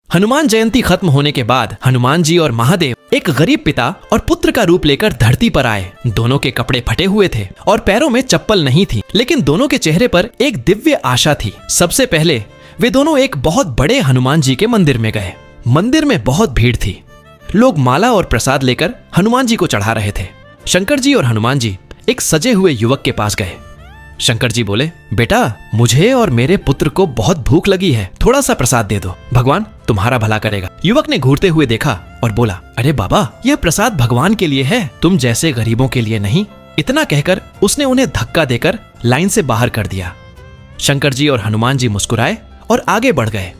हनुमान जयंती खत्म होने के बाद हनुमान जी और महादेव एक गरीब पिता और पुत्र का रूप लेकर धरती पर आए। दोनों के कपड़े फटे हुए थे और पैरों में चप्पल नहीं थी, लेकिन दोनों के चेहरे पर एक दिव्य आशा थी। सबसे पहले वे दोनों एक बहुत बड़े हनुमान जी के मंदिर में गए। मंदिर में बहुत भीड़ थी। लोग माला और प्रसाद लेकर हनुमान जी को चढ़ा रहे थे। शंकर जी और हनुमान जी एक सजे हुए युवक के पास गए। शंकर जी बोले, बेटा, मुझे और मेरे पुत्र को बहुत भूख लगी है, थोड़ा सा प्रसाद दे दो, भगवान तुम्हारा भला करेगा। युवक ने घूरते हुए देखा और बोला, अरे बाबा, यह प्रसाद भगवान के लिए है, तुम जैसे गरीबों के लिए नहीं। इतना कहकर उसने उन्हें धक्का देकर लाइन से बाहर कर दिया। शंकर जी और हनुमान जी मुस्कुराए और आगे बढ़ गए।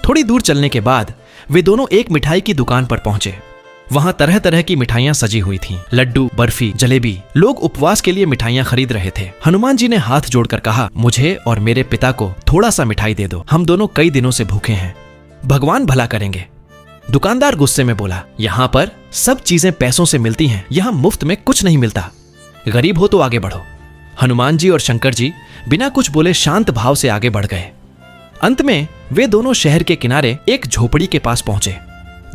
थोड़ी दूर चलने के बाद वे दोनों एक मिठाई की दुकान पर पहुंचे। वहां तरह तरह की मिठाइयां सजी हुई थीं, लड्डू, बर्फी, जलेबी। लोग उपवास के लिए मिठाइयां खरीद रहे थे। हनुमान जी ने हाथ जोड़कर कहा, मुझे और मेरे पिता को थोड़ा सा मिठाई दे दो, हम दोनों कई दिनों से भूखे हैं, भगवान भला करेंगे। दुकानदार गुस्से में बोला, यहाँ पर सब चीजें पैसों से मिलती हैं, यहाँ मुफ्त में कुछ नहीं मिलता, गरीब हो तो आगे बढ़ो। हनुमान जी और शंकर जी बिना कुछ बोले शांत भाव से आगे बढ़ गए। अंत में वे दोनों शहर के किनारे एक झोपड़ी के पास पहुंचे,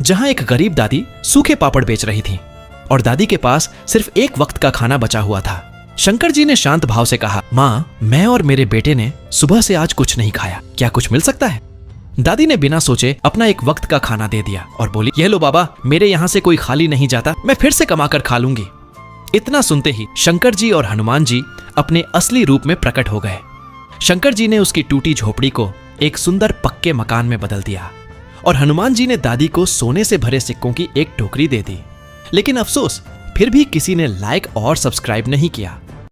जहां एक गरीब दादी सूखे पापड़ बेच रही थी और दादी के पास सिर्फ एक वक्त का खाना बचा हुआ था। शंकर जी ने शांत भाव से कहा, माँ, मैं और मेरे बेटे ने सुबह से आज कुछ नहीं खाया, क्या कुछ मिल सकता है? दादी ने बिना सोचे अपना एक वक्त का खाना दे दिया और बोली, यह लो बाबा, मेरे यहाँ से कोई खाली नहीं जाता, मैं फिर से कमाकर खा लूंगी। इतना सुनते ही शंकर जी और हनुमान जी अपने असली रूप में प्रकट हो गए। शंकर जी ने उसकी टूटी झोपड़ी को एक सुंदर पक्के मकान में बदल दिया और हनुमान जी ने दादी को सोने से भरे सिक्कों की एक टोकरी दे दी। लेकिन अफसोस, फिर भी किसी ने लाइक और सब्सक्राइब नहीं किया।